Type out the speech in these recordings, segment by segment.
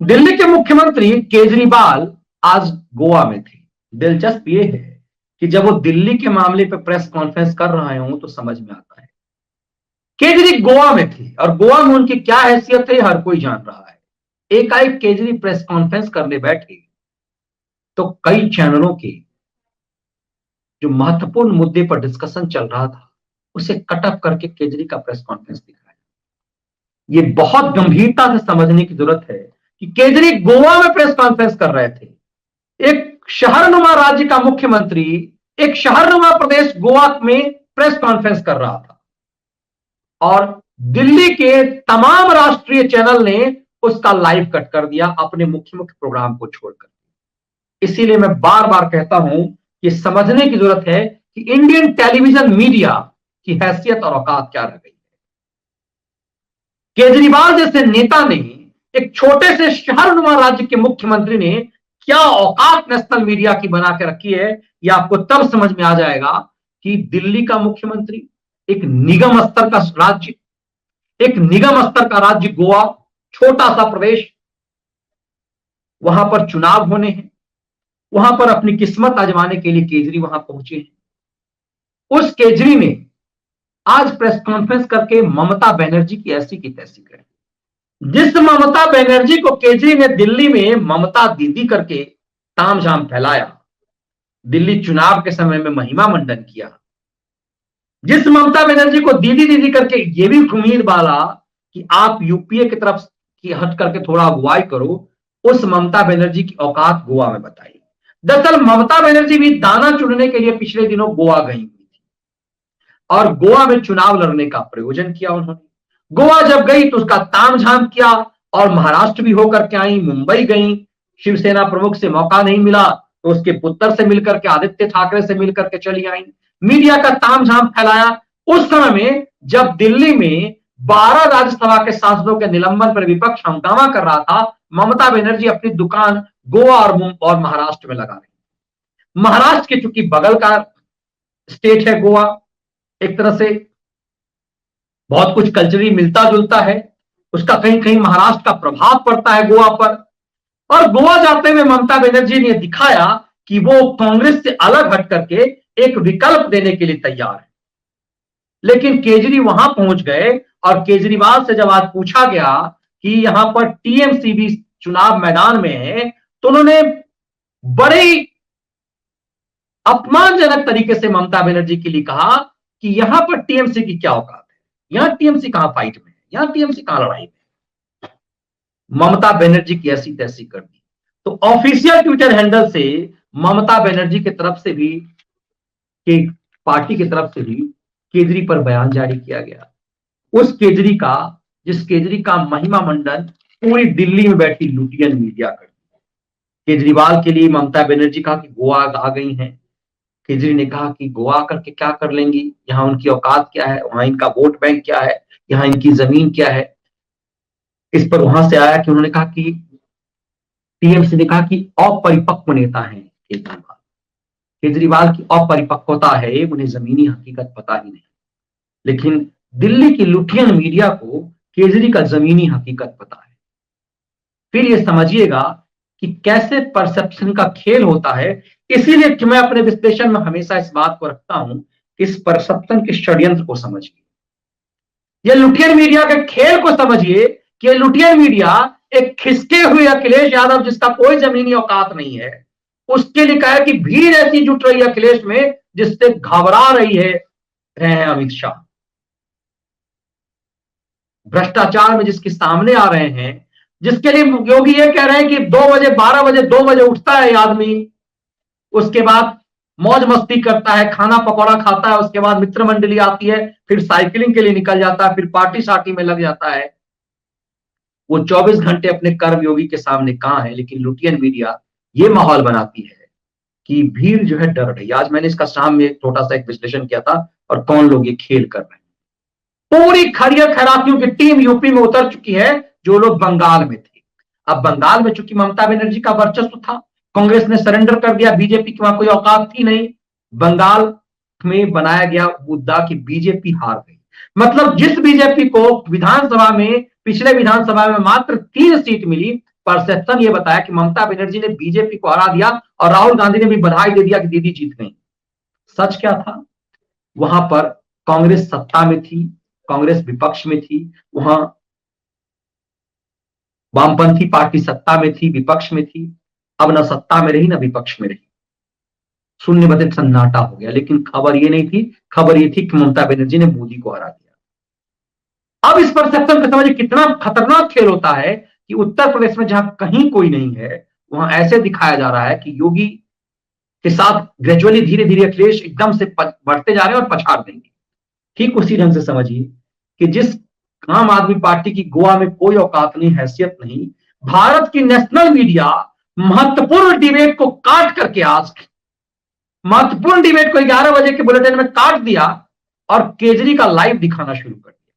दिल्ली के मुख्यमंत्री केजरीवाल आज गोवा में थे। दिलचस्प ये है कि जब वो दिल्ली के मामले पर प्रेस कॉन्फ्रेंस कर रहे हों तो समझ में आता है। केजरी गोवा में थे और गोवा में उनकी क्या हैसियत है हर कोई जान रहा है। एकाएक केजरी प्रेस कॉन्फ्रेंस करने बैठे तो कई चैनलों के जो महत्वपूर्ण मुद्दे पर डिस्कशन चल रहा था उसे कटअप करके केजरी का प्रेस कॉन्फ्रेंस दिखाया। ये बहुत गंभीरता से समझने की जरूरत है कि केजरी गोवा में प्रेस कॉन्फ्रेंस कर रहे थे। एक शहरनुमा राज्य का मुख्यमंत्री एक शहरनुमा प्रदेश गोवा में प्रेस कॉन्फ्रेंस कर रहा था और दिल्ली के तमाम राष्ट्रीय चैनल ने उसका लाइव कट कर दिया अपने मुख्य प्रोग्राम को छोड़कर। इसीलिए मैं बार बार कहता हूं कि समझने की जरूरत है कि इंडियन टेलीविजन मीडिया की हैसियत और औकात क्या रह गई है। केजरीवाल जैसे नेता ने, एक छोटे से शहरनुमा राज्य के मुख्यमंत्री ने क्या औकात नेशनल मीडिया की बना के रखी है, यह आपको तब समझ में आ जाएगा कि दिल्ली का मुख्यमंत्री, एक निगम स्तर का राज्य, एक निगम स्तर का राज्य गोवा, छोटा सा प्रदेश, वहां पर चुनाव होने हैं, वहां पर अपनी किस्मत आजमाने के लिए केजरी वहां पहुंचे हैं। उस केजरी ने आज प्रेस कॉन्फ्रेंस करके ममता बनर्जी की ऐसी की तैसी करी। जिस ममता बनर्जी को केजरी ने दिल्ली में ममता दीदी करके तामझाम फैलाया, दिल्ली चुनाव के समय में महिमा मंडन किया, जिस ममता बनर्जी को दीदी दीदी करके यह भी उम्मीद डाला कि आप यूपीए की तरफ की हट करके थोड़ा अगुवाई करो, उस ममता बनर्जी की औकात गोवा में बताई। दरअसल ममता बनर्जी भी दाना चुनने के लिए पिछले दिनों गोवा गई हुई थी और गोवा में चुनाव लड़ने का प्रयोजन किया उन्होंने। गोवा जब गई तो उसका तामझाम किया और महाराष्ट्र भी होकर के आई, मुंबई गई, शिवसेना प्रमुख से मौका नहीं मिला तो उसके पुत्र से मिलकर के, आदित्य ठाकरे से मिलकर के चली आई, मीडिया का तामझाम फैलाया। उस समय में जब दिल्ली में 12 राज्यसभा के सांसदों के निलंबन पर विपक्ष हंगामा कर रहा था, ममता बनर्जी अपनी दुकान गोवा और महाराष्ट्र में लगा रही। महाराष्ट्र के चूंकि बगल का स्टेट है गोवा, एक तरह से बहुत कुछ कल्चरली मिलता जुलता है, उसका कहीं कहीं महाराष्ट्र का प्रभाव पड़ता है गोवा पर। और गोवा जाते हुए ममता बनर्जी ने दिखाया कि वो कांग्रेस से अलग हट करके एक विकल्प देने के लिए तैयार है। लेकिन केजरी वहां पहुंच गए और केजरीवाल से जब आज पूछा गया कि यहां पर टीएमसी भी चुनाव मैदान में है, तो उन्होंने बड़े अपमानजनक तरीके से ममता बनर्जी के लिए कहा कि यहां पर टीएमसी की क्या औकात है, यहां टीएमसी कहां फाइट में है, यहां टीएमसी कहां लड़ाई में है। ममता बनर्जी की ऐसी तैसी कर दी। तो ऑफिशियल ट्विटर हैंडल से ममता बनर्जी की तरफ से भी, कि पार्टी की तरफ से भी केजरी पर बयान जारी किया गया। उस केजरी का, जिस केजरी का महिमा मंडन पूरी दिल्ली में बैठी लुटियन मीडिया कर दी। केजरीवाल के लिए ममता बनर्जी कहा कि गोवा आ गई हैं। केजरी ने कहा कि गोवा करके क्या कर लेंगी, यहां उनकी औकात क्या है, वहां इनका वोट बैंक क्या है, यहां इनकी जमीन क्या है। इस पर वहां से आया कि उन्होंने कहा कि टीएमसी ने कहा कि अपरिपक्व नेता है केजरीवाल। केजरीवाल की अपरिपक्वता है, उन्हें जमीनी हकीकत पता ही नहीं। लेकिन दिल्ली की लुटियन मीडिया को केजरी का जमीनी हकीकत पता है। फिर ये समझिएगा कि कैसे परसेप्शन का खेल होता है। इसीलिए कि मैं अपने विश्लेषण में हमेशा इस बात को रखता हूं कि इस परसेप्शन के षड्यंत्र को समझिए, ये लुटियन मीडिया के खेल को समझिए कि लुटियन मीडिया एक खिसके हुए अखिलेश यादव, जिसका कोई जमीनी औकात नहीं है, उसके लिए कहा कि भीड़ ऐसी जुट रही है अखिलेश में जिससे घबरा रही है रहे हैं अमित शाह। भ्रष्टाचार में जिसके सामने आ रहे हैं, जिसके लिए योगी ये कह रहे हैं कि 2 बजे 12 बजे 2 बजे उठता है आदमी, उसके बाद मौज मस्ती करता है, खाना पकौड़ा खाता है, उसके बाद मित्र मंडली आती है, फिर साइकिलिंग के लिए निकल जाता है, फिर पार्टी शार्टी में लग जाता है। वो 24 घंटे अपने कर्मयोगी के सामने कहां है। लेकिन लुटियन मीडिया ये माहौल बनाती है कि भीड़ जो है डर रही है। आज मैंने इसका शाम में छोटा सा एक विश्लेषण किया था और कौन लोग ये खेल कर रहे हैं। पूरी खड़िया खैरातियों की टीम यूपी में उतर चुकी है, जो लोग बंगाल में थे। अब बंगाल में चूंकि ममता बनर्जी का वर्चस्व था, कांग्रेस ने सरेंडर कर दिया, बीजेपी की वहां कोई औकात थी नहीं। बंगाल में बनाया गया मुद्दा कि बीजेपी हार गई। मतलब जिस बीजेपी को विधानसभा में, पिछले विधानसभा में मात्र 3 सीट मिली, परसेप्शन ये बताया कि ममता बनर्जी ने बीजेपी को हरा दिया और राहुल गांधी ने भी बधाई दे दिया कि दीदी जीत गई। सच क्या था? वहां पर कांग्रेस सत्ता में थी, कांग्रेस विपक्ष में थी, वहां वामपंथी पार्टी सत्ता में थी, विपक्ष में थी। अब न सत्ता में रही न विपक्ष में रही, शून्य बदे सन्नाटा हो गया। लेकिन खबर ये नहीं थी, खबर ये थी कि ममता बनर्जी ने मोदी को हरा दिया। अब इस परसेप्शन को समझिए कितना खतरनाक खेल होता है कि उत्तर प्रदेश में जहां कहीं कोई नहीं है, वहां ऐसे दिखाया जा रहा है कि योगी के साथ ग्रेजुअली धीरे धीरे अखिलेश एकदम से बढ़ते जा रहे हैं और पछाड़ देंगे। ठीक उसी ढंग से समझिए कि जिस आम आदमी पार्टी की गोवा में कोई औकात नहीं, हैसियत नहीं, भारत की नेशनल मीडिया महत्वपूर्ण डिबेट को काट करके, आज महत्वपूर्ण डिबेट को 11 बजे के बुलेटिन में काट दिया और केजरी का लाइव दिखाना शुरू कर दिया।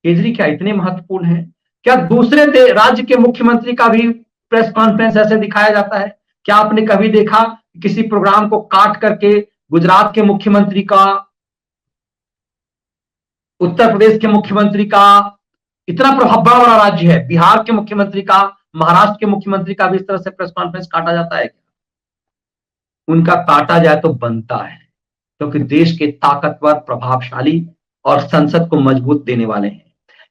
केजरी क्या इतने महत्वपूर्ण है? क्या दूसरे राज्य के मुख्यमंत्री का भी प्रेस कॉन्फ्रेंस ऐसे दिखाया जाता है? क्या आपने कभी देखा किसी प्रोग्राम को काट करके गुजरात के मुख्यमंत्री का, उत्तर प्रदेश के मुख्यमंत्री का, इतना प्रभाव बड़ा बड़ा राज्य है, बिहार के मुख्यमंत्री का, महाराष्ट्र के मुख्यमंत्री का भी इस तरह से प्रेस कॉन्फ्रेंस काटा जाता है? उनका काटा जाए तो बनता है, क्योंकि देश के ताकतवर, प्रभावशाली और संसद को मजबूत देने वाले हैं।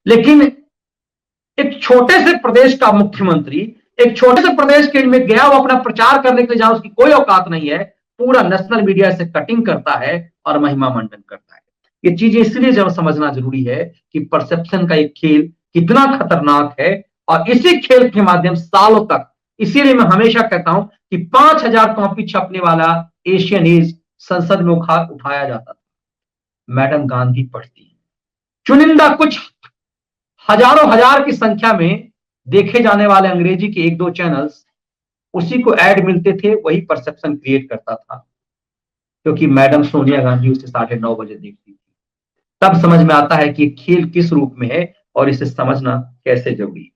लेकिन एक छोटे से प्रदेश का मुख्यमंत्री एक छोटे से प्रदेश के में गया, वो अपना प्रचार करने के लिए जहां उसकी कोई औकात नहीं है, पूरा नेशनल मीडिया से कटिंग करता है और महिमा मंडन करता है। ये चीजें इसलिए जब समझना जरूरी है कि परसेप्शन का एक खेल कितना खतरनाक है, और इसी खेल के माध्यम सालों तक, इसीलिए मैं हमेशा कहता हूं कि 5,000 कॉपी छपने वाला एशियन एज संसद में उठाया जाता था। मैडम गांधी पढ़ती है, चुनिंदा कुछ हजारों हजार की संख्या में देखे जाने वाले अंग्रेजी के 1-2 चैनल्स, उसी को ऐड मिलते थे, वही परसेप्शन क्रिएट करता था, क्योंकि मैडम सोनिया गांधी उसे 9:30 बजे देखती थी। तब समझ में आता है कि खेल किस रूप में है और इसे समझना कैसे जरूरी है।